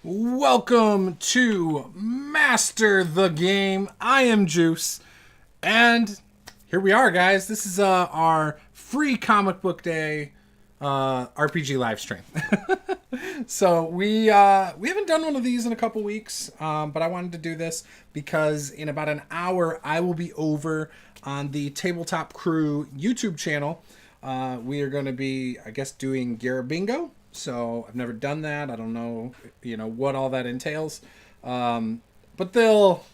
Welcome to Master the Game. I am Juice, and here we are, guys. This is our free comic book day RPG live stream. So we haven't done one of these in a couple weeks, but I wanted to do this because in about an hour I will be over on the Tabletop Crew YouTube channel. We are going to be, I guess, doing Gara Bingo. So I've never done that. I don't know, what all that entails. But they'll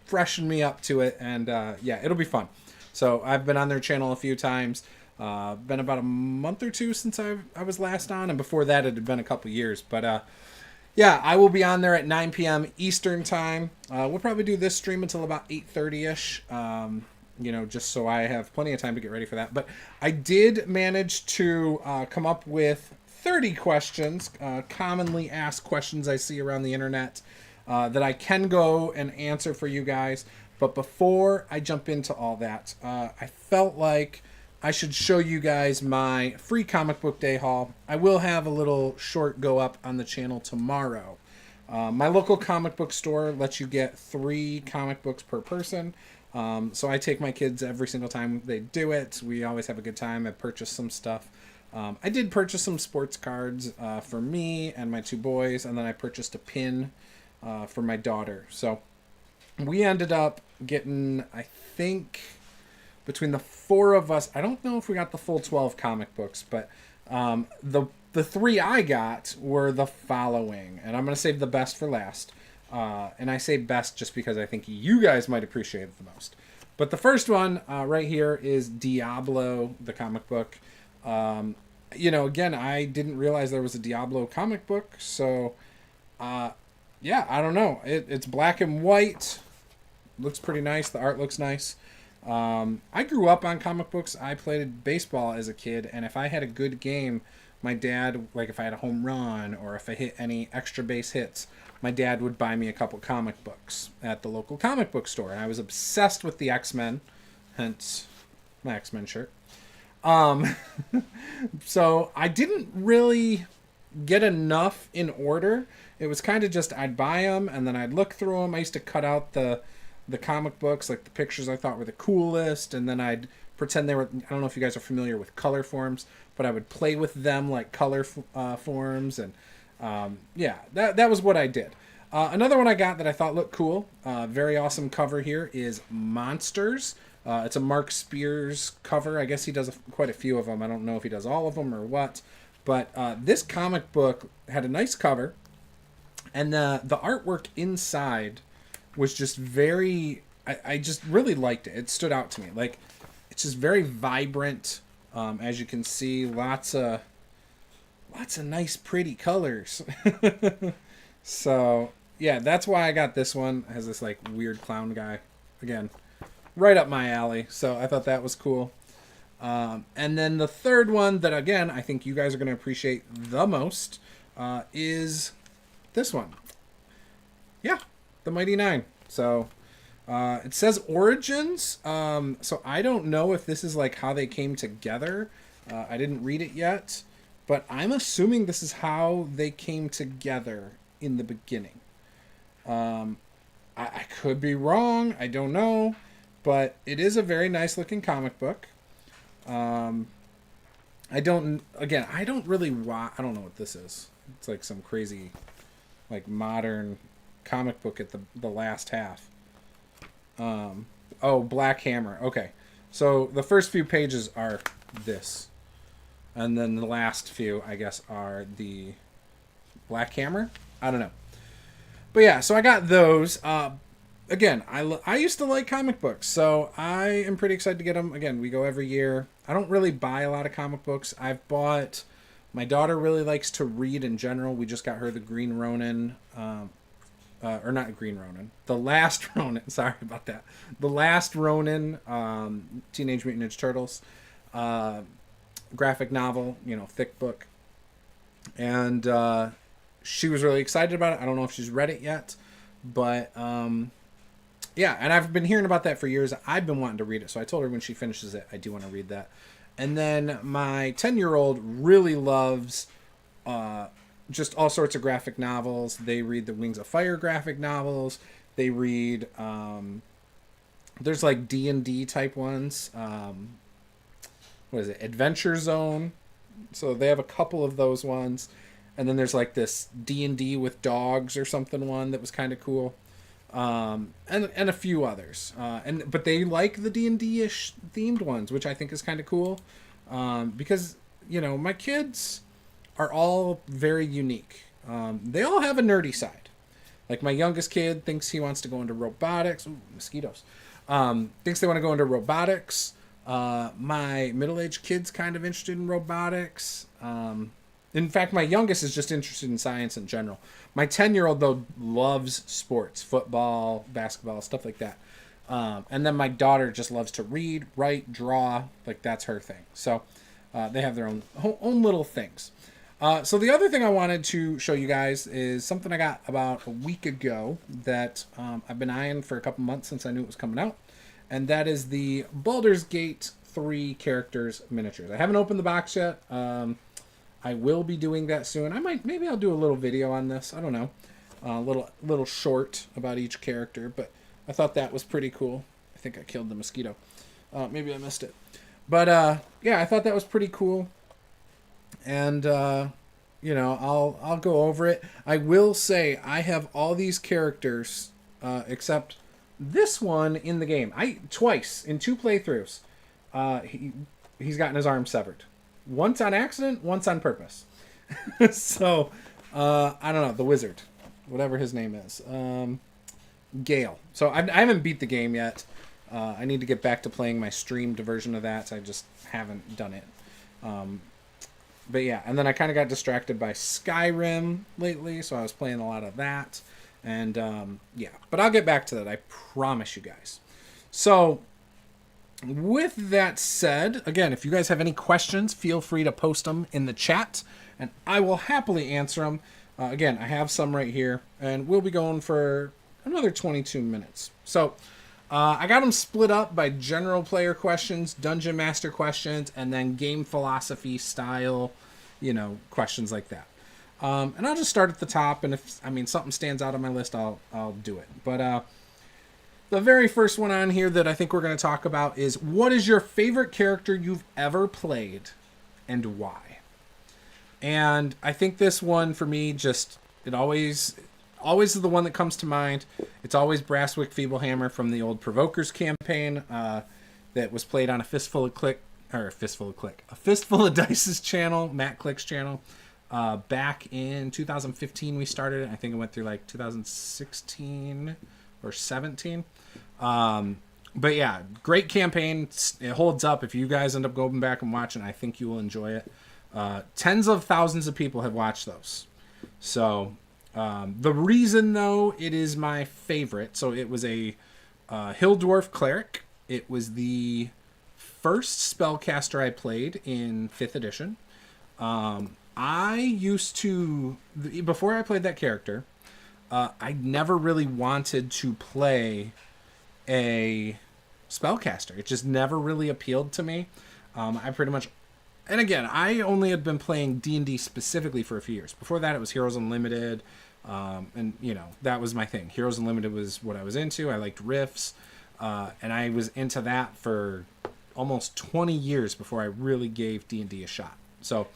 freshen me up to it, and it'll be fun. So I've been on their channel a few times. Been about a month or two since I was last on, and before that it had been a couple years. But I will be on there at 9 p.m. Eastern time. We'll probably do this stream until about 8:30ish. Just so I have plenty of time to get ready for that. But I did manage to come up with 30 questions, commonly asked questions I see around the internet that I can go and answer for you guys. But before I jump into all that, I felt like I should show you guys my free comic book day haul. I will have a little short go up on the channel tomorrow. My local comic book store lets you get 3 comic books per person. So I take my kids every single time they do it. We always have a good time. I purchased some stuff. I did purchase some sports cards for me and my 2 boys, and then I purchased a pin for my daughter. So we ended up getting, I think, between the 4 of us, I don't know if we got the full 12 comic books, but the 3 I got were the following, and I'm going to save the best for last. And I say best just because I think you guys might appreciate it the most. But the first one right here is Diablo, the comic book. Again, I didn't realize there was a Diablo comic book. So, I don't know. It's black and white. Looks pretty nice. The art looks nice. I grew up on comic books. I played baseball as a kid. And if I had a good game, my dad, like if I had a home run or if I hit any extra base hits, my dad would buy me a couple comic books at the local comic book store. And I was obsessed with the X-Men, hence my X-Men shirt. So I didn't really get enough in order. It was kind of just I'd buy them and then I'd look through them. I used to cut out the comic books, like the pictures I thought were the coolest, and then I'd pretend they were, I don't know if you guys are familiar with color forms, but I would play with them like color forms, and that was what I did. Another one I got that I thought looked cool, very awesome cover here, is Monsters. It's a Mark Spears cover. I guess he does quite a few of them. I don't know if he does all of them or what, but this comic book had a nice cover, and the artwork inside was just very, I just really liked it. It stood out to me. Like, it's just very vibrant. As you can see, lots of nice, pretty colors. So, yeah, that's why I got this one. It has this, like, weird clown guy. Again, right up my alley. So I thought that was cool. And then the third one that, again, I think you guys are going to appreciate the most is this one. Yeah, the Mighty Nine. So it says Origins. So I don't know if this is like how they came together. I didn't read it yet, but I'm assuming this is how they came together in the beginning. I could be wrong. I don't know, but it is a very nice looking comic book. I don't really watch. I don't know what this is. It's like some crazy, like modern comic book at the last half. Black Hammer. Okay, so the first few pages are this, and then the last few, I guess, are the Black Hammer. I don't know, but yeah. So I got those. Again, I used to like comic books, so I am pretty excited to get them. Again, we go every year. I don't really buy a lot of comic books. I've bought. My daughter really likes to read in general. We just got her the Green Ronin. Or not Green Ronin. The Last Ronin. Sorry about that. The Last Ronin, Teenage Mutant Ninja Turtles, graphic novel, thick book. And she was really excited about it. I don't know if she's read it yet. But, and I've been hearing about that for years. I've been wanting to read it. So I told her when she finishes it, I do want to read that. And then my 10-year-old really loves just all sorts of graphic novels. They read the Wings of Fire graphic novels. They read there's like D&D type ones. What is it? Adventure Zone. So they have a couple of those ones. And then there's like this D&D with dogs or something one that was kind of cool. And a few others. But they like the D&D-ish themed ones, which I think is kind of cool. Because, my kids are all very unique. They all have a nerdy side. Like my youngest kid thinks he wants to go into robotics. Ooh, mosquitoes. Thinks they want to go into robotics. My middle-aged kid's kind of interested in robotics. In fact, my youngest is just interested in science in general. My 10-year-old, though, loves sports, football, basketball, stuff like that. And then my daughter just loves to read, write, draw. Like, that's her thing. So they have their own little things. So the other thing I wanted to show you guys is something I got about a week ago that I've been eyeing for a couple months since I knew it was coming out. And that is the Baldur's Gate 3 characters miniatures. I haven't opened the box yet. I will be doing that soon. Maybe I'll do a little video on this. I don't know. A little short about each character, but I thought that was pretty cool. I think I killed the mosquito. Maybe I missed it. But yeah, I thought that was pretty cool. And I'll go over it. I will say I have all these characters except this one in the game. Twice in 2 playthroughs, he's gotten his arm severed. Once on accident, once on purpose. So, I don't know, the wizard, whatever his name is, Gale. So I haven't beat the game yet. I need to get back to playing my streamed version of that. So I just haven't done it. But yeah, and then I kind of got distracted by Skyrim lately, so I was playing a lot of that. And yeah, but I'll get back to that, I promise you guys. So with that said, again, if you guys have any questions, feel free to post them in the chat, and I will happily answer them. Again, I have some right here, and we'll be going for another 22 minutes. So I got them split up by general player questions, dungeon master questions, and then game philosophy style, questions like that. And I'll just start at the top, and if something stands out on my list, I'll do it. But the very first one on here that I think we're going to talk about is, what is your favorite character you've ever played and why? And I think this one for me it always is the one that comes to mind. It's always Brasswick Feeblehammer from the old Provokers campaign that was played on a Fistful of Dice's channel, Matt Click's channel. Back in 2015 we started it. I think it went through like 2016 or 17. But yeah, great campaign. It holds up. If you guys end up going back and watching, I think you will enjoy it. Tens of thousands of people have watched those. So the reason, though, it is my favorite. So it was a Hill Dwarf Cleric. It was the first spellcaster I played in 5th edition. I used to, before I played that character, I never really wanted to play a spellcaster. It just never really appealed to me. I pretty much, and again, I only had been playing D&D specifically for a few years. Before that, it was Heroes Unlimited, and that was my thing. Heroes Unlimited was what I was into. I liked riffs, and I was into that for almost 20 years before I really gave D&D a shot. So,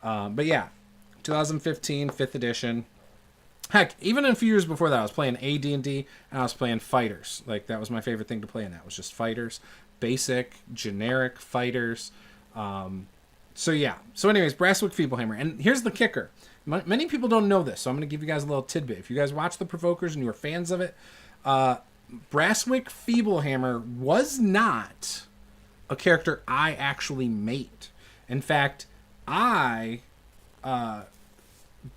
but yeah, 2015, 5th edition. Heck, even a few years before that, I was playing AD&D, and I was playing fighters. Like, that was my favorite thing to play, and that was just fighters. Basic, generic fighters. So yeah. So anyways, Brasswick Feeblehammer. And here's the kicker. Many people don't know this, so I'm going to give you guys a little tidbit. If you guys watch the Provokers and you were fans of it, Brasswick Feeblehammer was not a character I actually made. In fact, I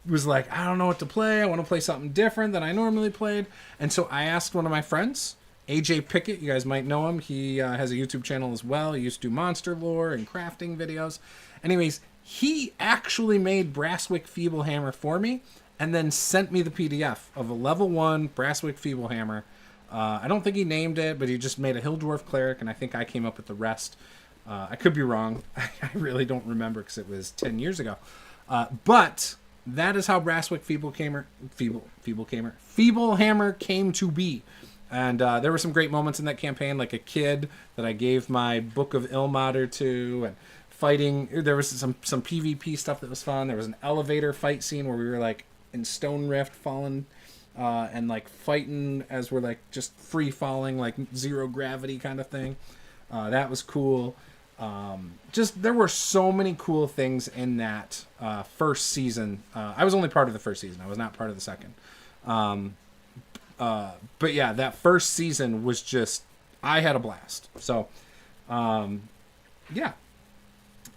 was like, I don't know what to play. I want to play something different than I normally played. And so I asked one of my friends, AJ Pickett. You guys might know him. He has a YouTube channel as well. He used to do monster lore and crafting videos. Anyways, he actually made Brasswick Feeblehammer for me and then sent me the PDF of a level 1 Brasswick Feeblehammer. I don't think he named it, but he just made a Hill Dwarf Cleric, and I think I came up with the rest. I could be wrong. I really don't remember because it was 10 years ago. But that is how Brasswick Feeblehammer came to be. And there were some great moments in that campaign, like a kid that I gave my Book of Ilmater to, and fighting. There was some PvP stuff that was fun. There was an elevator fight scene where we were like in Stone Rift falling and like fighting as we're like just free falling, like zero gravity kind of thing. That was cool. Just there were so many cool things in that first season. I was only part of the first season. I was not part of the second. But yeah, that first season was just, I had a blast. So, yeah.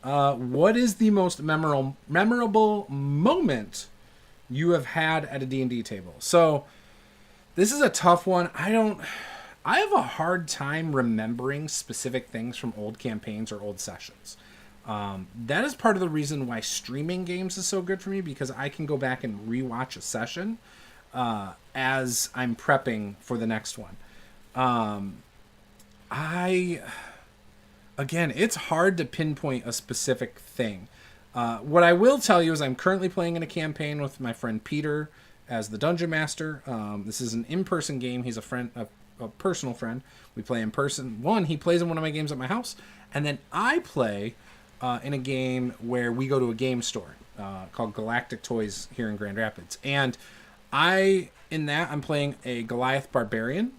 What is the most memorable moment you have had at a D&D table? So this is a tough one. I have a hard time remembering specific things from old campaigns or old sessions. That is part of the reason why streaming games is so good for me, because I can go back and rewatch a session as I'm prepping for the next one. Again, it's hard to pinpoint a specific thing. What I will tell you is I'm currently playing in a campaign with my friend Peter as the Dungeon Master. This is an in-person game. He's a friend, a personal friend. We play in person. He plays in one of my games at my house, and then I play in a game where we go to a game store called Galactic Toys here in Grand Rapids. And I'm playing a Goliath Barbarian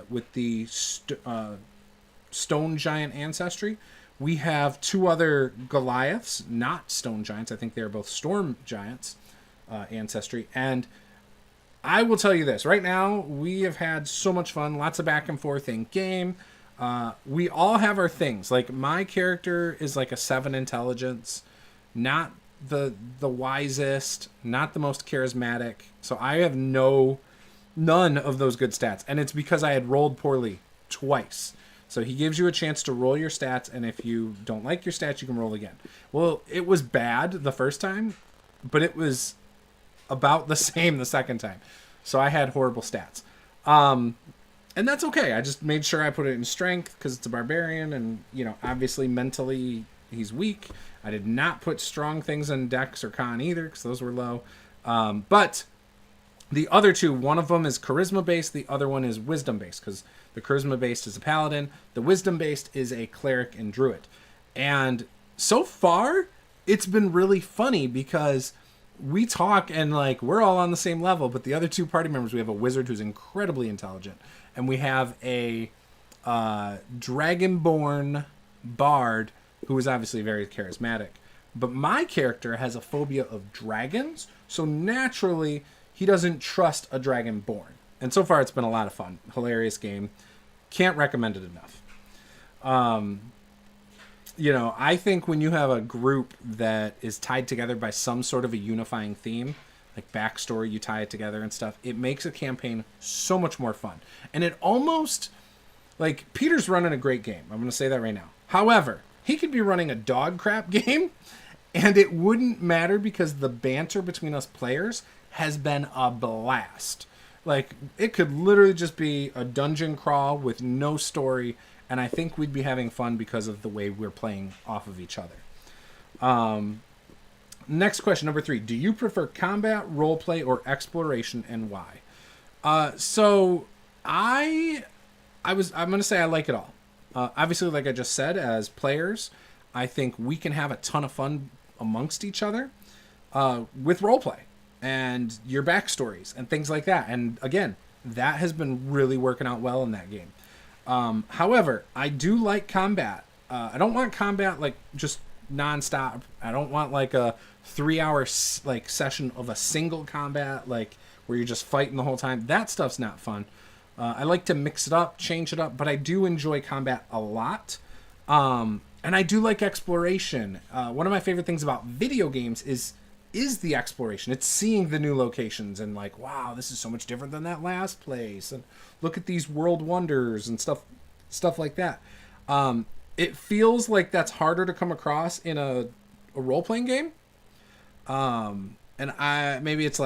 with the Stone Giant ancestry. We have two other Goliaths, not Stone Giants. I think they're both Storm Giants ancestry. And I will tell you this. Right now, we have had so much fun. Lots of back and forth in game. We all have our things. Like, my character is like a 7 intelligence. Not the wisest. Not the most charismatic. So I have none of those good stats. And it's because I had rolled poorly twice. So he gives you a chance to roll your stats, and if you don't like your stats, you can roll again. Well, it was bad the first time, but it was about the same the second time. So I had horrible stats. And that's okay. I just made sure I put it in strength because it's a barbarian, and, obviously mentally he's weak. I did not put strong things in dex or con either because those were low. But the other two, one of them is charisma-based, the other one is wisdom-based, because the charisma-based is a paladin, the wisdom-based is a cleric and druid. And so far, it's been really funny because we talk and, we're all on the same level, but the other two party members, we have a wizard who's incredibly intelligent, and we have a dragonborn bard who is obviously very charismatic. But my character has a phobia of dragons, so naturally he doesn't trust a dragonborn. And so far it's been a lot of fun. Hilarious game. Can't recommend it enough. I think when you have a group that is tied together by some sort of a unifying theme, like backstory, you tie it together and stuff, it makes a campaign so much more fun. And it almost, Peter's running a great game. I'm going to say that right now. However, he could be running a dog crap game, and it wouldn't matter because the banter between us players has been a blast. It could literally just be a dungeon crawl with no story, and I think we'd be having fun because of the way we're playing off of each other. Next question, number 3. Do you prefer combat, roleplay, or exploration, and why? So I'm going to say I like it all. Obviously, like I just said, as players, I think we can have a ton of fun amongst each other with roleplay and your backstories and things like that. And again, that has been really working out well in that game. However, I do like combat. I don't want combat just nonstop. I don't want a 3-hour session of a single combat where you're just fighting the whole time. That stuff's not fun. I like to mix it up, change it up, but I do enjoy combat a lot. And I do like exploration. One of my favorite things about video games is the exploration. It's seeing the new locations and wow, this is so much different than that last place. And look at these world wonders and stuff like that. It feels like that's harder to come across in a role-playing game. And maybe it's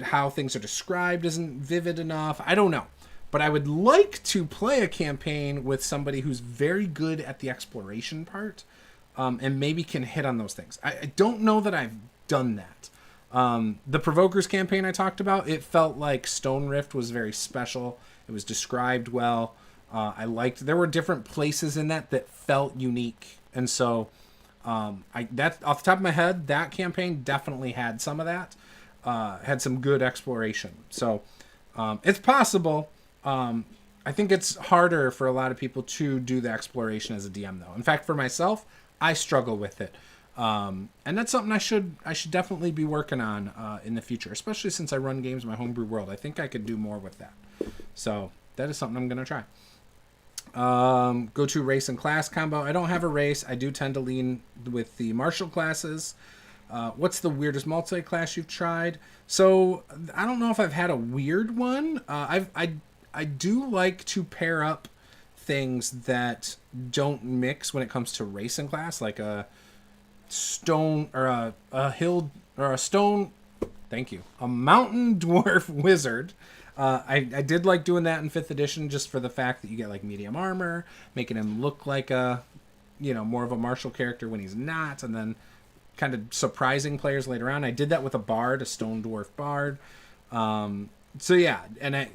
how things are described isn't vivid enough. I don't know. But I would like to play a campaign with somebody who's very good at the exploration part. and maybe can hit on those things. I don't know that I've done that. The Provokers campaign I talked about, it felt like Stone Rift was very special. It was described well. I liked, there were different places in that felt unique. And so that off the top of my head, that campaign definitely had some of that, had some good exploration. So it's possible. I think it's harder for a lot of people to do the exploration as a DM though. In fact, for myself, I struggle with it. And that's something I should definitely be working on in the future, especially since I run games in my homebrew world. I think I could do more with that. So that is something I'm going to try. Go to race and class combo. I don't have a race. I do tend to lean with the martial classes. What's the weirdest multi-class you've tried? So I don't know if I've had a weird one. I do like to pair up things that don't mix when it comes to race and class, like a stone or a hill or a stone. Thank you. A mountain dwarf wizard. I did like doing that in 5th edition just for the fact that you get like medium armor, making him look like a, more of a martial character when he's not, and then kind of surprising players later on. I did that with a bard, a stone dwarf bard. So yeah, and I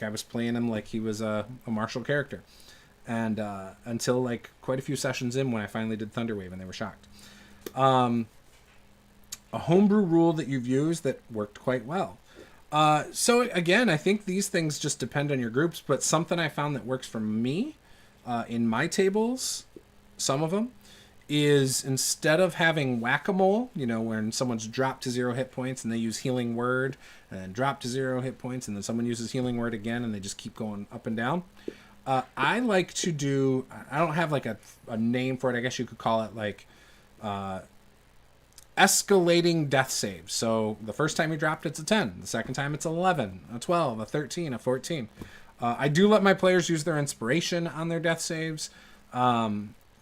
was playing him like he was a martial character, and until like quite a few sessions in when I finally did Thunderwave and they were shocked. A homebrew rule that you've used that worked quite well. So again, I think these things just depend on your groups, but something I found that works for me in my tables, some of them, is instead of having whack-a-mole, when someone's dropped to 0 hit points and they use healing word and then drop to 0 hit points and then someone uses healing word again and they just keep going up and down. I like to do, I don't have like a name for it. I guess you could call it like escalating death saves. So the first time you dropped, it's a 10. The second time, it's 11, a 12, a 13, a 14. I do let my players use their inspiration on their death saves.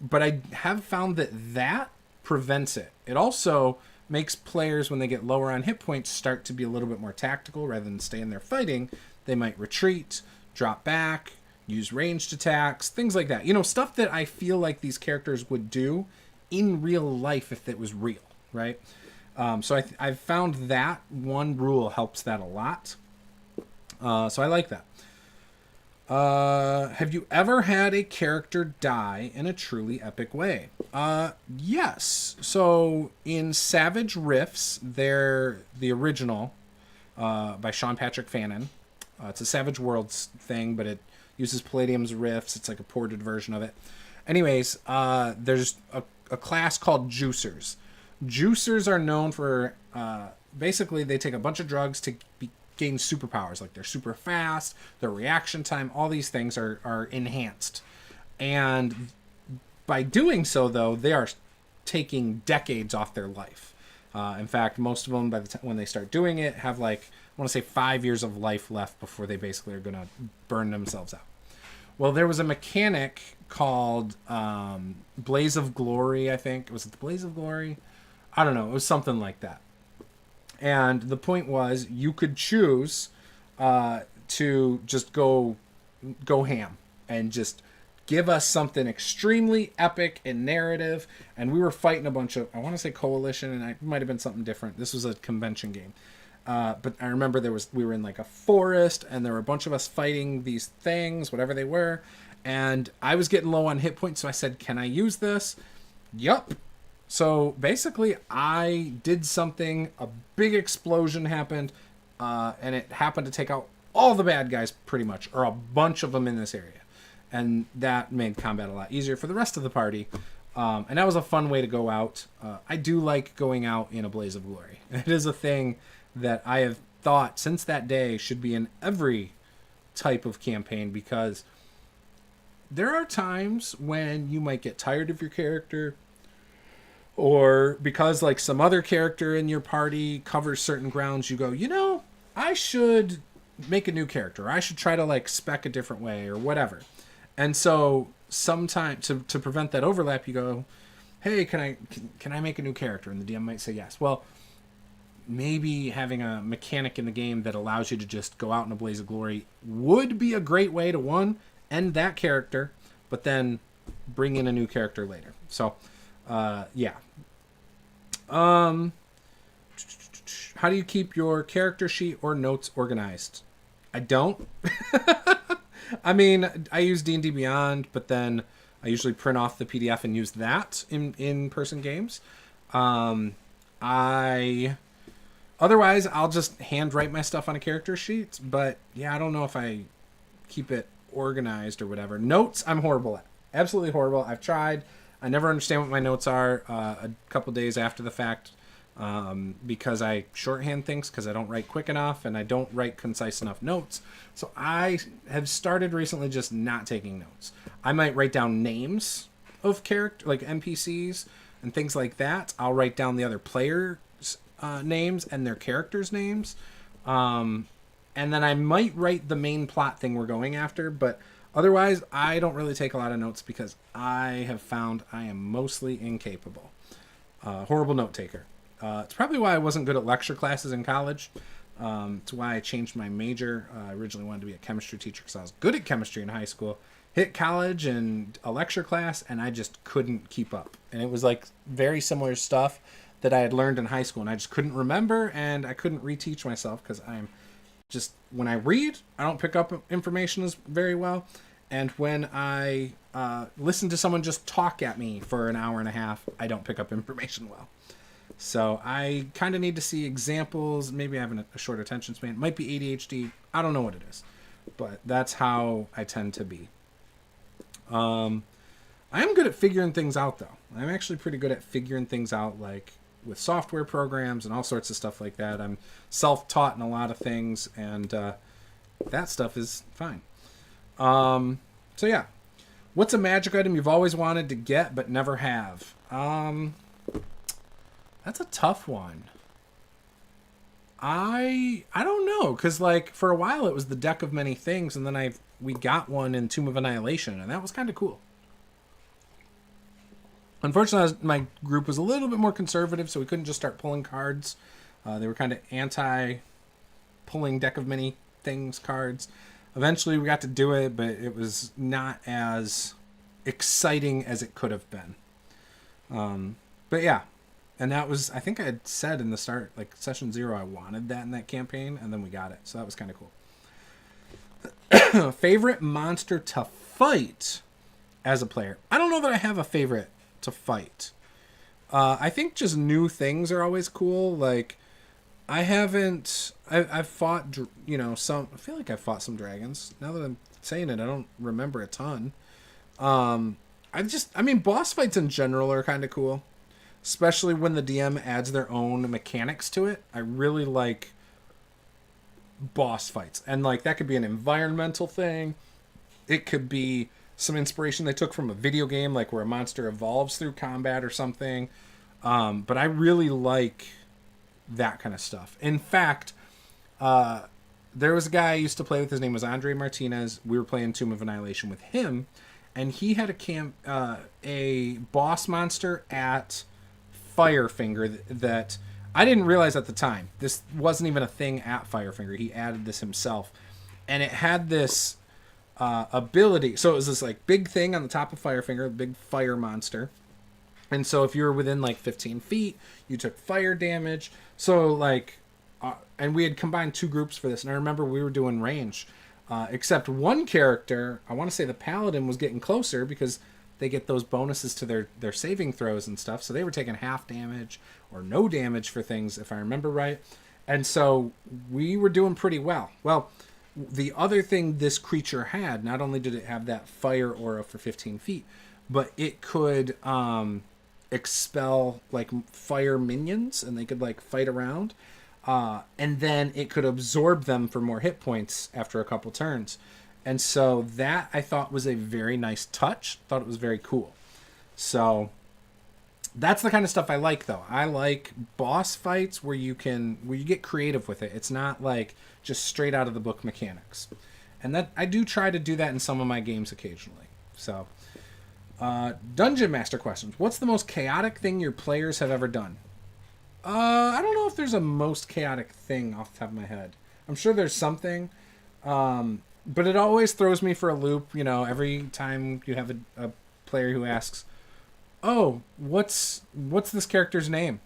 But I have found that prevents it. It also makes players, when they get lower on hit points, start to be a little bit more tactical. Rather than staying there fighting, they might retreat, drop back, use ranged attacks, things like that. Stuff that I feel like these characters would do in real life if it was real, right? So I've found that one rule helps that a lot. So I like that. Have you ever had a character die in a truly epic way? Yes. So in Savage Rifts, they're the original by Sean Patrick Fannin. It's a Savage Worlds thing, but it uses Palladium's Rifts. It's like a ported version of it. Anyways, there's a class called Juicers. Juicers are known for basically they take a bunch of drugs to gain superpowers, like they're super fast, their reaction time, all these things are enhanced. And by doing so, though, they are taking decades off their life. In fact, most of them, by the time when they start doing it, have like, I want to say 5 years of life left before they basically are going to burn themselves out. Well, there was a mechanic called Blaze of Glory, I think. Was it the Blaze of Glory? I don't know. It was something like that. And the point was, you could choose to just go ham and just give us something extremely epic and narrative. And we were fighting a bunch of, I want to say coalition, and it might have been something different. This was a convention game. But I remember we were in like a forest, and there were a bunch of us fighting these things, whatever they were. And I was getting low on hit points, so I said, can I use this? Yup. So basically, I did something, a big explosion happened, and it happened to take out all the bad guys pretty much, or a bunch of them in this area. And that made combat a lot easier for the rest of the party. And that was a fun way to go out. I do like going out in a blaze of glory. It is a thing that I have thought since that day should be in every type of campaign, because there are times when you might get tired of your character, or because like some other character in your party covers certain grounds, you go, I should make a new character. Or I should try to like spec a different way or whatever. And so sometimes to prevent that overlap, you go, hey, can I make a new character? And the DM might say yes. Well, maybe having a mechanic in the game that allows you to just go out in a blaze of glory would be a great way to end that character, but then bring in a new character later. So Yeah. Um, how do you keep your character sheet or notes organized? I don't. I mean, I use D&D Beyond, but then I usually print off the PDF and use that in person games. I Otherwise I'll just handwrite my stuff on a character sheet, but yeah, I don't know if I keep it organized or whatever. Notes, I'm horrible at. Absolutely horrible. I've tried. I never understand what my notes are a couple days after the fact because I shorthand things because I don't write quick enough and I don't write concise enough notes. So I have started recently just not taking notes. I might write down names of character, like NPCs and things like that. I'll write down the other players' names and their characters' names. And then I might write the main plot thing we're going after, but otherwise I don't really take a lot of notes because I have found I am mostly incapable. Horrible note taker. It's probably why I wasn't good at lecture classes in college. It's why I changed my major. I originally wanted to be a chemistry teacher because I was good at chemistry in high school. Hit college and a lecture class, and I just couldn't keep up. And it was like very similar stuff that I had learned in high school, and I just couldn't remember, and I couldn't reteach myself because I'm just, when I read, I don't pick up information as very well. And when I listen to someone just talk at me for an hour and a half, I don't pick up information well. So I kind of need to see examples. Maybe I have a short attention span. It might be ADHD. I don't know what it is. But that's how I tend to be. I am good at figuring things out, though. I'm actually pretty good at figuring things out, like with software programs and all sorts of stuff like that. I'm self-taught in a lot of things, and that stuff is fine. So yeah. What's a magic item you've always wanted to get but never have? That's a tough one. I don't know, because like for a while it was the Deck of Many Things, and then we got one in Tomb of Annihilation, and that was kind of cool. Unfortunately, my group was a little bit more conservative, so we couldn't just start pulling cards. They were kind of anti-pulling Deck of Many Things cards. Eventually, we got to do it, but it was not as exciting as it could have been. But yeah. And that was, I think I had said in the start, like session 0, I wanted that in that campaign, and then we got it. So that was kind of cool. Favorite monster to fight as a player? I don't know that I have a favorite to fight. I think just new things are always cool. Like, I've fought, I feel like I've fought some dragons. Now that I'm saying it, I don't remember a ton. Boss fights in general are kind of cool. Especially when the DM adds their own mechanics to it. I really like boss fights. And like that could be an environmental thing. It could be some inspiration they took from a video game, like where a monster evolves through combat or something. But I really like that kind of stuff. In fact, there was a guy I used to play with. His name was Andre Martinez. We were playing Tomb of Annihilation with him. And he had a boss monster at Firefinger that I didn't realize at the time. This wasn't even a thing at Firefinger. He added this himself, and it had this ability. So it was this like big thing on the top of Firefinger, a big fire monster. And so if you were within like 15 feet, you took fire damage. So like, and we had combined 2 groups for this. And I remember we were doing range, except one character, I want to say the paladin, was getting closer because they get those bonuses to their saving throws and stuff. So they were taking half damage or no damage for things, if I remember right. And so we were doing pretty well. Well, the other thing this creature had, not only did it have that fire aura for 15 feet, but it could expel like fire minions, and they could like fight around. And then it could absorb them for more hit points after a couple turns. And so that I thought was a very nice touch. Thought it was very cool. So that's the kind of stuff I like, though. I like boss fights where you get creative with it. It's not like just straight out of the book mechanics. And that I do try to do that in some of my games occasionally. So Dungeon Master questions. What's the most chaotic thing your players have ever done? I don't know if there's a most chaotic thing off the top of my head. I'm sure there's something. But it always throws me for a loop, every time you have a player who asks, Oh, what's this character's name?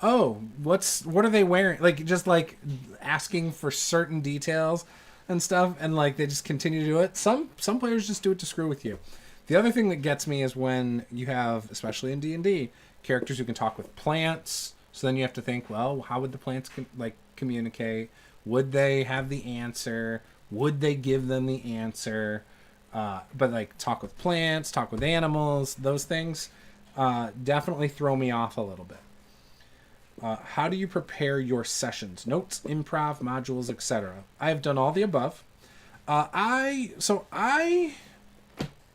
Oh, what are they wearing? Like just like asking for certain details and stuff, and like they just continue to do it. Some players just do it to screw with you. The other thing that gets me is when you have, especially in D&D, characters who can talk with plants. So then you have to think, well, how would the plants communicate? Would they have the answer? Would they give them the answer? But like talk with plants, talk with animals, those things definitely throw me off a little bit. How do you prepare your sessions? Notes, improv, modules, etc. I have done all the above.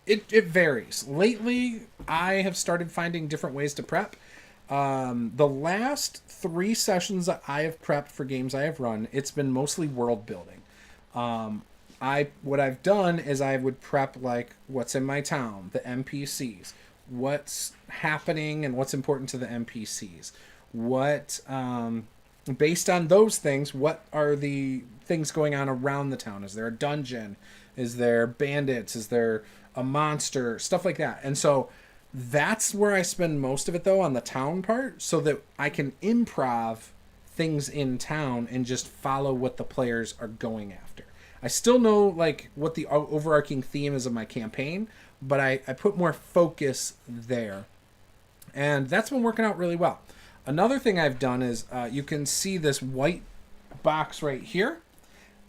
It varies. Lately, I have started finding different ways to prep. The last 3 sessions that I have prepped for games I have run, it's been mostly world building. What I've done is I would prep like what's in my town, the NPCs, what's happening and what's important to the NPCs, what based on those things, what are the things going on around the town? Is there a dungeon? Is there bandits? Is there a monster? Stuff like that. And so that's where I spend most of it though, on the town part, so that I can improv things in town and just follow what the players are going after. I still know like what the overarching theme is of my campaign, but I put more focus there. And that's been working out really well. Another thing I've done is you can see this white box right here.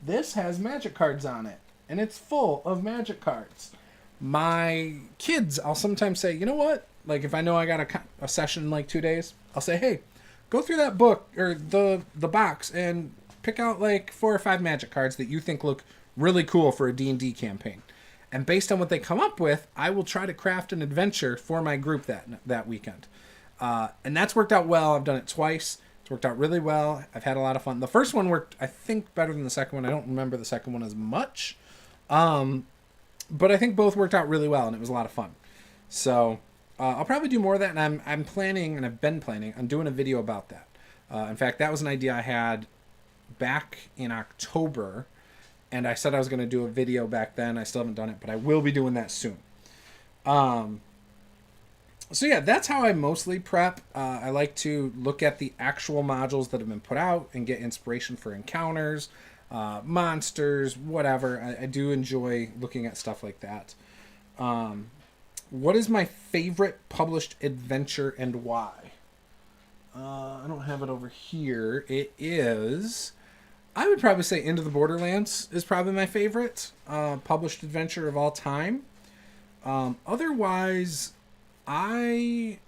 This has magic cards on it, and it's full of magic cards. My kids, I'll sometimes say, you know what? Like if I know I got a session in like 2 days, I'll say, hey, go through that book or the box and pick out like 4 or 5 magic cards that you think look really cool for a D&D campaign. And based on what they come up with, I will try to craft an adventure for my group that weekend. And that's worked out well. I've done it twice. It's worked out really well. I've had a lot of fun. The first one worked, I think, better than the second one. I don't remember the second one as much. But I think both worked out really well, and it was a lot of fun. So I'll probably do more of that, and I'm planning, and I've been planning on doing a video about that. In fact, that was an idea I had back in October, and I said I was going to do a video back then. I still haven't done it, but I will be doing that soon. So yeah, that's how I mostly prep. I like to look at the actual modules that have been put out and get inspiration for encounters, monsters, whatever. I do enjoy looking at stuff like that. What is my favorite published adventure and why? I don't have it over here. It is... I would probably say Into the Borderlands is probably my favorite published adventure of all time. Otherwise, Descent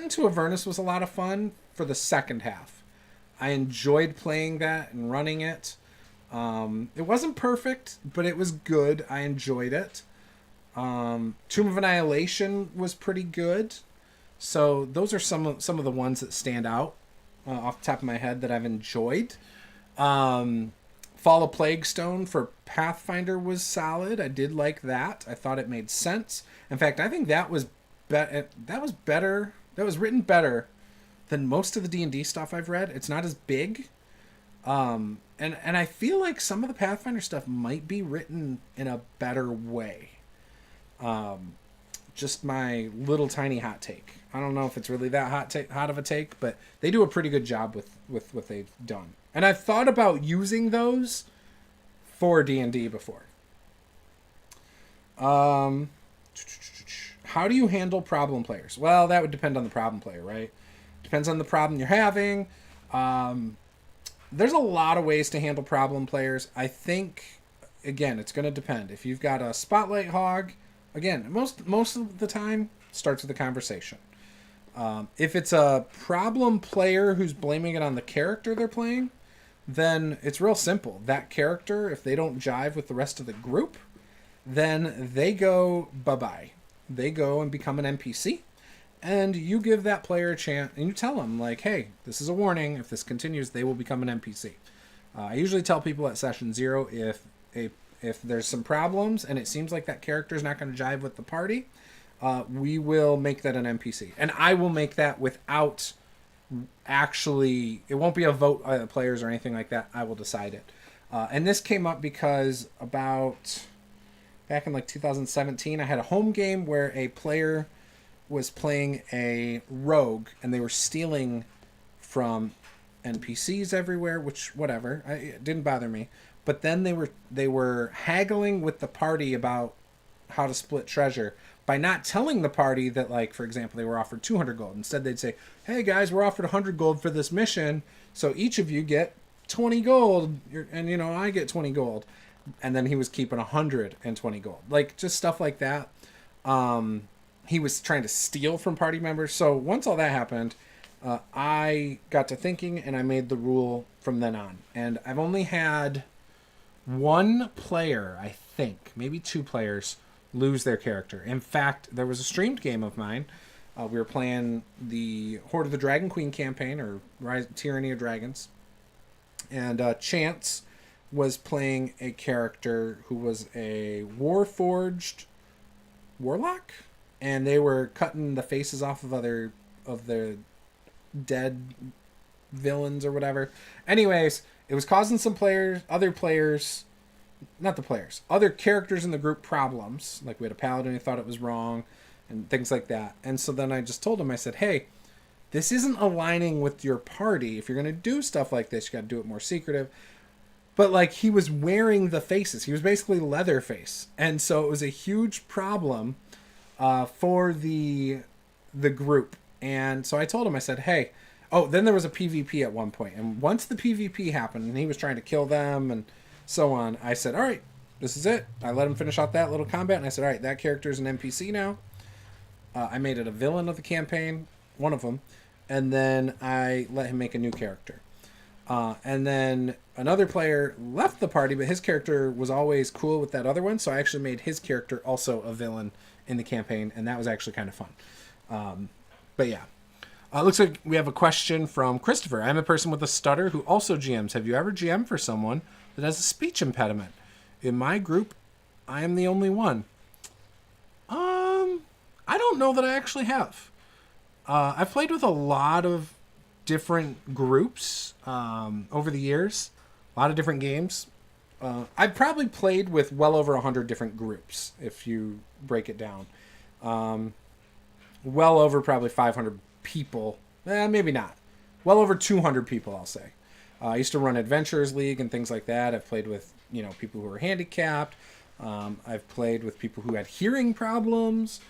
into Avernus was a lot of fun for the second half. I enjoyed playing that and running it. It wasn't perfect, but it was good. I enjoyed it. Tomb of Annihilation was pretty good. So those are some of the ones that stand out off the top of my head that I've enjoyed. Fall of Plaguestone for Pathfinder was solid. I did like that. I thought it made sense. In fact, I think that was better. That was written better than most of the D&D stuff I've read. It's not as big. And I feel like some of the Pathfinder stuff might be written in a better way. Just my little tiny hot take. I don't know if it's really that hot of a take, but they do a pretty good job with what they've done. And I've thought about using those for D&D before. How do you handle problem players? Well, that would depend on the problem player, right? Depends on the problem you're having. There's a lot of ways to handle problem players. I think, again, it's going to depend. If you've got a spotlight hog, again, most of the time, starts with a conversation. If it's a problem player who's blaming it on the character they're playing, then it's real simple. That character, if they don't jive with the rest of the group, then they go bye-bye. They go and become an NPC, and you give that player a chance, and you tell them, like, hey, this is a warning. If this continues, they will become an NPC. I usually tell people at session 0 if there's some problems and it seems like that character is not going to jive with the party, we will make that an NPC. And I will make that without actually... It won't be a vote by the players or anything like that. I will decide it. And this came up because about back in like 2017. I had a home game where a player was playing a rogue and they were stealing from NPCs everywhere, which whatever, it didn't bother me. But then they were haggling with the party about how to split treasure by not telling the party that, like, for example, they were offered 200 gold. Instead, they'd say, "Hey guys, we're offered 100 gold for this mission, so each of you get 20 gold, and I get 20 gold." And then he was keeping 120 gold, like just stuff like that. He was trying to steal from party members. So once all that happened, I got to thinking, and I made the rule from then on. And I've only had one player, I think, maybe two players, lose their character. In fact, there was a streamed game of mine. We were playing the Horde of the Dragon Queen campaign, or Tyranny of Dragons. And Chance was playing a character who was a Warforged warlock. And they were cutting the faces off of the dead villains or whatever. Anyways, it was causing some other characters in the group problems. Like, we had a paladin who thought it was wrong and things like that. And so then I just told him, I said, "Hey, this isn't aligning with your party. If you're going to do stuff like this, you got to do it more secretive." But, like, he was wearing the faces. He was basically Leatherface. And so it was a huge problem for the group. And so I told him, I said, "Hey," then there was a PvP at one point. And once the PvP happened and he was trying to kill them and so on, I said, "All right, this is it." I let him finish out that little combat. And I said, "All right, that character is an NPC now." I made it a villain of the campaign, one of them. And then I let him make a new character. And then another player left the party, but his character was always cool with that other one. So I actually made his character also a villain in the campaign. And that was actually kind of fun. But yeah. Looks like we have a question from Christopher. "I'm a person with a stutter who also GMs. Have you ever GM'd for someone that has a speech impediment? In my group, I am the only one." I don't know that I actually have. I've played with a lot of different groups over the years. A lot of different games. I've probably played with well over 100 different groups, if you break it down. Well over probably 500 people. Maybe not. Well over 200 people, I'll say. I used to run Adventurers League and things like that. I've played with, people who are handicapped. I've played with people who had hearing problems.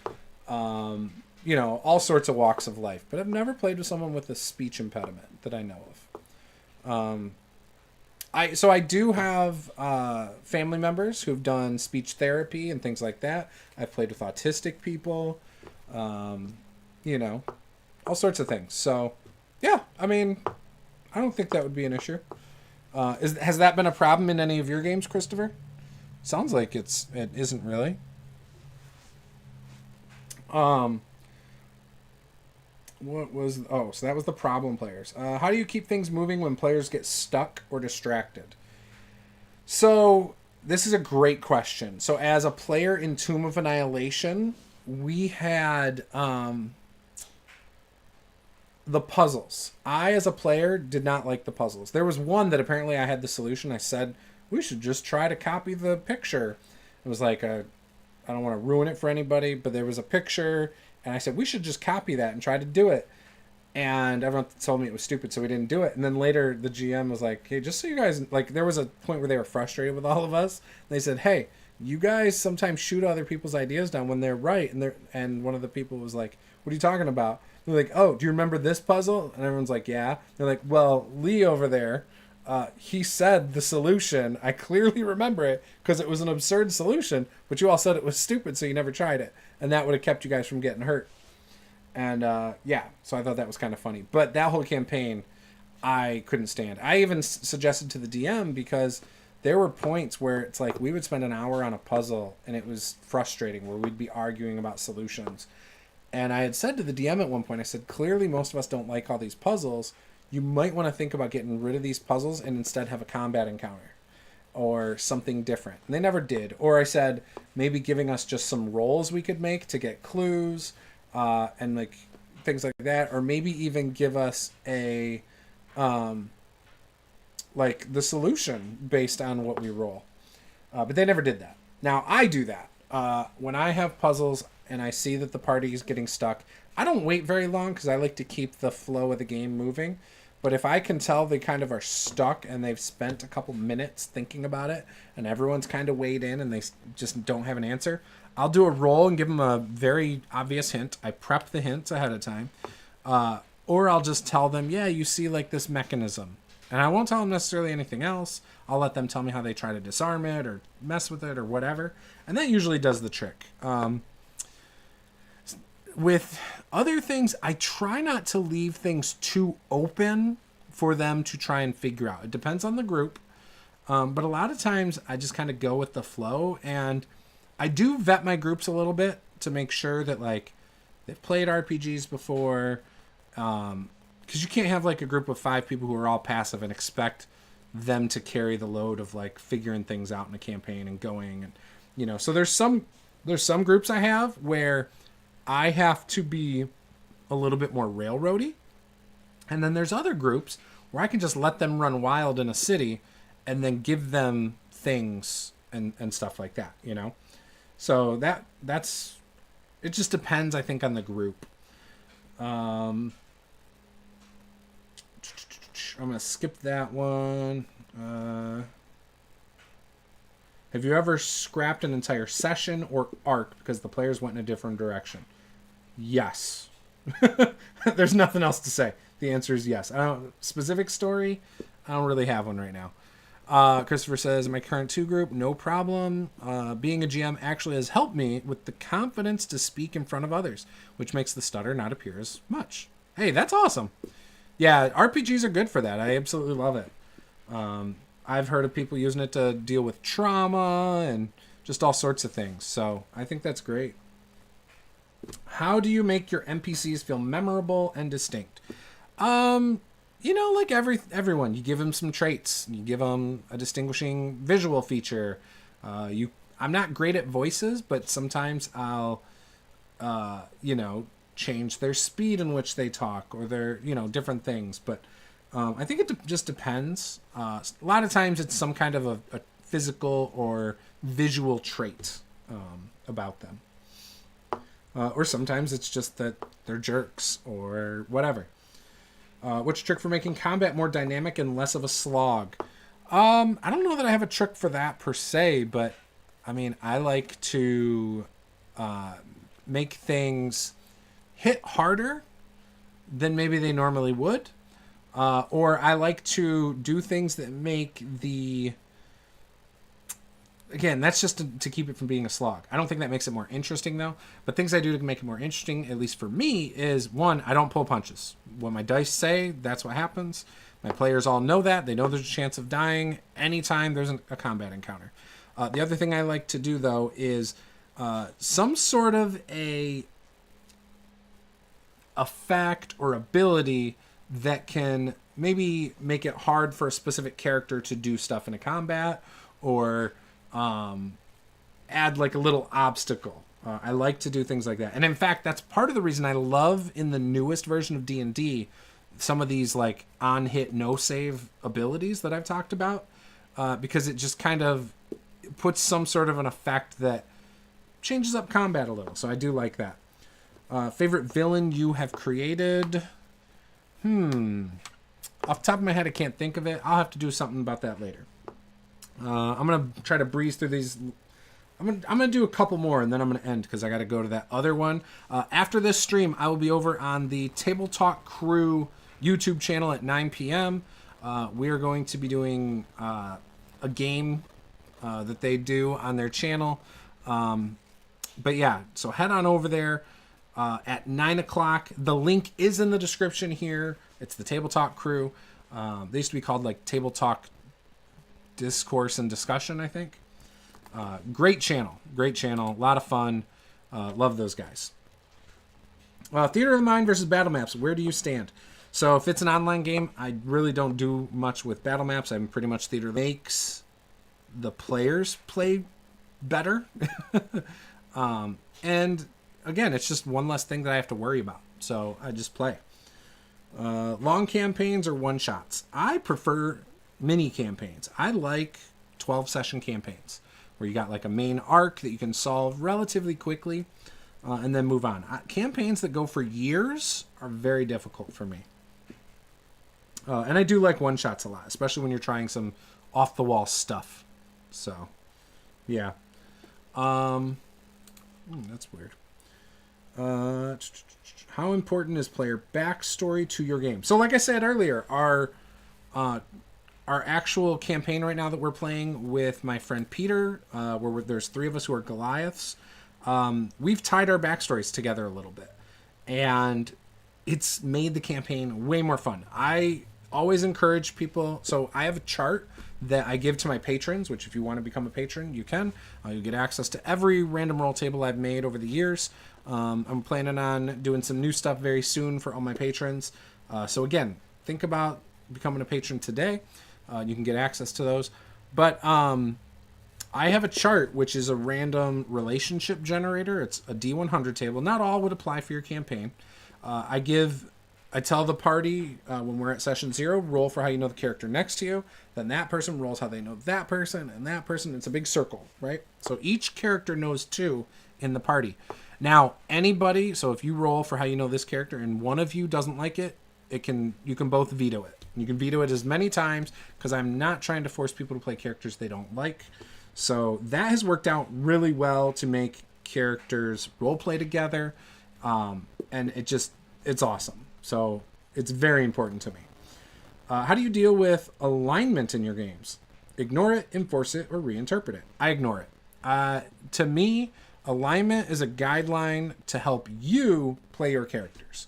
All sorts of walks of life. But I've never played with someone with a speech impediment that I know of. I do have family members who've done speech therapy and things like that. I've played with autistic people. All sorts of things. So, yeah, I mean, I don't think that would be an issue. Has that been a problem in any of your games, Christopher? Sounds like it isn't really. So that was the problem players. How do you keep things moving when players get stuck or distracted? So this is a great question. So as a player in Tomb of Annihilation, we had the puzzles. I, as a player, did not like the puzzles. There was one that apparently I had the solution. I said, "We should just try to copy the picture." It was like I don't want to ruin it for anybody, but there was a picture, and I said, "We should just copy that and try to do it." And everyone told me it was stupid, so we didn't do it. And then later, the GM was like, "Hey, just so you guys..." Like, there was a point where they were frustrated with all of us. They said, "Hey, you guys sometimes shoot other people's ideas down when they're right." And one of the people was like, "What are you talking about?" They're like, "Oh, do you remember this puzzle?" And everyone's like, "Yeah." They're like, "Well, Lee over there, he said the solution. I clearly remember it because it was an absurd solution, but you all said it was stupid, so you never tried it. And that would have kept you guys from getting hurt." And so I thought that was kind of funny. But that whole campaign, I couldn't stand. I even suggested to the DM because there were points where it's like we would spend an hour on a puzzle and it was frustrating, where we'd be arguing about solutions. And I had said to the DM at one point, I said, "Clearly most of us don't like all these puzzles. You might want to think about getting rid of these puzzles and instead have a combat encounter or something different." And they never did. Or I said, maybe giving us just some rolls we could make to get clues and like things like that. Or maybe even give us a like the solution based on what we roll. But they never did that. Now, I do that. When I have puzzles and I see that the party is getting stuck, I don't wait very long because I like to keep the flow of the game moving. But if I can tell they kind of are stuck and they've spent a couple minutes thinking about it and everyone's kind of weighed in and they just don't have an answer, I'll do a roll and give them a very obvious hint. I prep the hints ahead of time. Or I'll just tell them, yeah, you see like this mechanism. And I won't tell them necessarily anything else. I'll let them tell me how they try to disarm it or mess with it or whatever. And that usually does the trick. With other things, I try not to leave things too open for them to try and figure out. It depends on the group. But a lot of times I just kind of go with the flow. And I do vet my groups a little bit to make sure that like they've played RPGs before. Because you can't have like a group of 5 people who are all passive and expect them to carry the load of like figuring things out in a campaign and going and so there's some groups I have where I have to be a little bit more railroady, and then there's other groups where I can just let them run wild in a city and then give them things and stuff like that, so that's it just depends, I think, on the group. I'm going to skip that one. Have you ever scrapped an entire session or arc because the players went in a different direction? Yes. There's nothing else to say. The answer is yes. Specific story, I don't really have one right now. Christopher says, in my current 2 group, no problem. Being a GM actually has helped me with the confidence to speak in front of others, which makes the stutter not appear as much. Hey, that's awesome. Yeah, RPGs are good for that. I absolutely love it. I've heard of people using it to deal with trauma and just all sorts of things. So I think that's great. How do you make your NPCs feel memorable and distinct? Like everyone, you give them some traits. You give them a distinguishing visual feature. I'm not great at voices, but sometimes I'll, change their speed in which they talk or their, different things. But I think it just depends. A lot of times it's some kind of a physical or visual trait about them. Or sometimes it's just that they're jerks or whatever. What's your trick for making combat more dynamic and less of a slog? I don't know that I have a trick for that per se, but I mean, I like to make things hit harder than maybe they normally would. Or I like to do things that make again, that's just to keep it from being a slog. I don't think that makes it more interesting, though. But things I do to make it more interesting, at least for me, is, 1, I don't pull punches. What my dice say, that's what happens. My players all know that. They know there's a chance of dying anytime there's a combat encounter. The other thing I like to do, though, is some sort of a effect or ability that can maybe make it hard for a specific character to do stuff in a combat, or add like a little obstacle. I like to do things like that. And in fact, that's part of the reason I love in the newest version of D&D some of these like on hit, no save abilities that I've talked about, because it just kind of puts some sort of an effect that changes up combat a little. So I do like that. Favorite villain you have created? Off the top of my head, I can't think of it. I'll have to do something about that later. I'm going to try to breeze through these. I'm gonna do a couple more, and then I'm going to end because I got to go to that other one. After this stream, I will be over on the Tabletop Crew YouTube channel at 9 p.m. We are going to be doing a game that they do on their channel. But yeah, so head on over there at 9 o'clock. The link is in the description here. It's the Tabletop Crew. They used to be called like Tabletop Discourse and Discussion, I think. Great channel. A lot of fun. Love those guys. Theater of the Mind versus battle maps. Where do you stand? So if it's an online game, I really don't do much with battle maps. I'm pretty much theater. Makes the players play better. And again, it's just one less thing that I have to worry about. So I just play. Long campaigns or one-shots? I prefer mini campaigns. I like 12-session campaigns. where you got like a main arc that you can solve relatively quickly and then move on. Campaigns that go for years are very difficult for me. And I do like one-shots a lot, especially when you're trying some off-the-wall stuff. So, yeah. That's weird. How important is player backstory to your game? So, like I said earlier, our actual campaign right now that we're playing with my friend Peter, where there's 3 of us who are Goliaths, we've tied our backstories together a little bit. And it's made the campaign way more fun. I always encourage people. So I have a chart that I give to my patrons, which if you want to become a patron, you can. You get access to every random roll table I've made over the years. I'm planning on doing some new stuff very soon for all my patrons. So again, think about becoming a patron today. You can get access to those. But I have a chart, which is a random relationship generator. It's a D100 table. Not all would apply for your campaign. I tell the party when we're at session 0, roll for how you know the character next to you. Then that person rolls how they know that person and that person. It's a big circle, right? So each character knows 2 in the party. Now, anybody, so if you roll for how you know this character and one of you doesn't like it, you can both veto it. You can veto it as many times because I'm not trying to force people to play characters they don't like. So that has worked out really well to make characters role play together. And it's awesome. So it's very important to me. How do you deal with alignment in your games? Ignore it, enforce it, or reinterpret it? I ignore it. To me, alignment is a guideline to help you play your characters.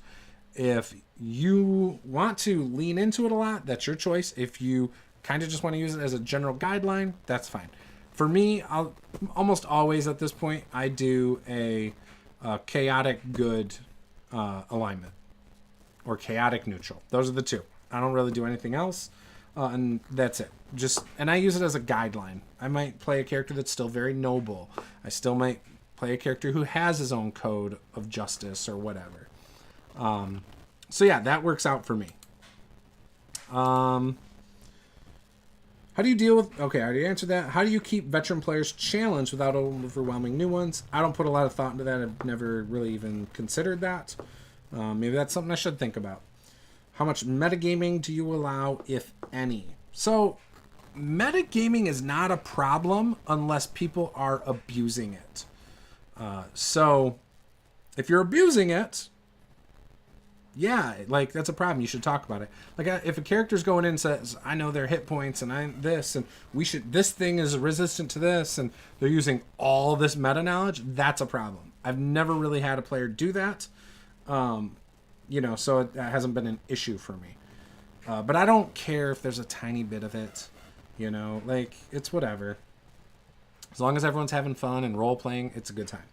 If you want to lean into it a lot, that's your choice. If you kind of just want to use it as a general guideline, that's fine. For me, I'll almost always at this point, I do a chaotic good alignment or chaotic neutral. Those are the 2. I don't really do anything else, and that's it. And I use it as a guideline. I might play a character that's still very noble. I still might play a character who has his own code of justice or whatever. So yeah, that works out for me. How do you deal with... Okay, I already answered that. How do you keep veteran players challenged without overwhelming new ones? I don't put a lot of thought into that. I've never really even considered that. Maybe that's something I should think about. How much metagaming do you allow, if any? So, metagaming is not a problem unless people are abusing it. So, if you're abusing it... Yeah, like, that's a problem. You should talk about it. Like, if a character's going in and says, I know their hit points and this thing is resistant to this, and they're using all this meta knowledge, that's a problem. I've never really had a player do that. So it hasn't been an issue for me. But I don't care if there's a tiny bit of it, like, it's whatever. As long as everyone's having fun and role-playing, it's a good time.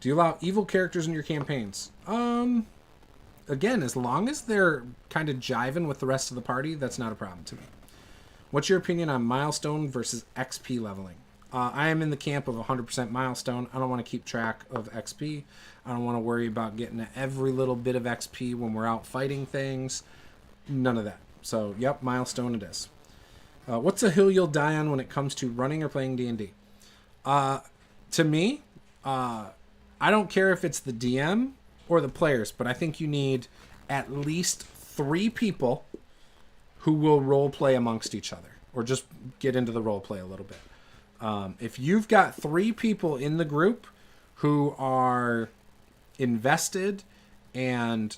Do you allow evil characters in your campaigns? Again, as long as they're kind of jiving with the rest of the party, that's not a problem to me. What's your opinion on milestone versus XP leveling? I am in the camp of 100% milestone. I don't want to keep track of XP. I don't want to worry about getting every little bit of XP when we're out fighting things. None of that. So, yep, milestone it is. What's a hill you'll die on when it comes to running or playing D&D? To me, I don't care if it's the DM or the players, but I think you need at least 3 people who will role play amongst each other or just get into the role play a little bit. If you've got 3 people in the group who are invested and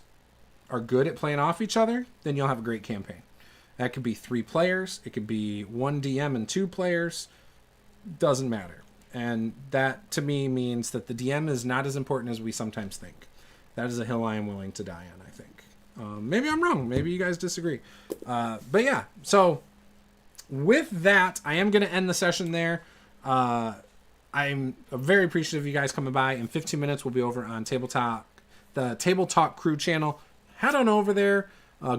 are good at playing off each other, then you'll have a great campaign. That could be 3 players. It could be 1 DM and 2 players. Doesn't matter. And that, to me, means that the DM is not as important as we sometimes think. That is a hill I am willing to die on, I think. Maybe I'm wrong. Maybe you guys disagree. But yeah, so with that, I am going to end the session there. I'm very appreciative of you guys coming by. In 15 minutes, we'll be over on the Table Talk Crew channel. Head on over there.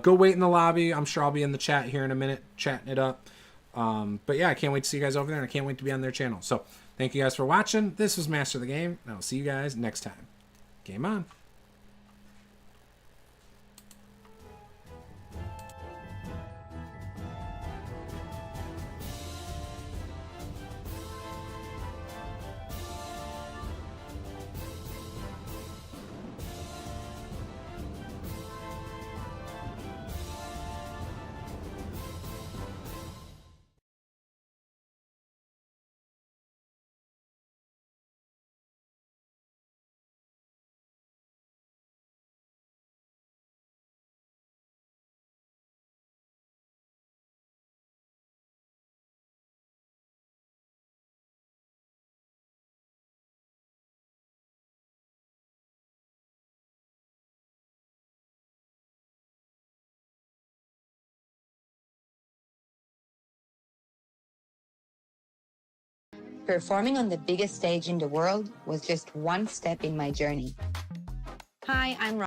Go wait in the lobby. I'm sure I'll be in the chat here in a minute, chatting it up. But yeah, I can't wait to see you guys over there, and I can't wait to be on their channel. So thank you guys for watching. This was Master of the Game, and I'll see you guys next time. Game on. Performing on the biggest stage in the world was just one step in my journey. Hi, I'm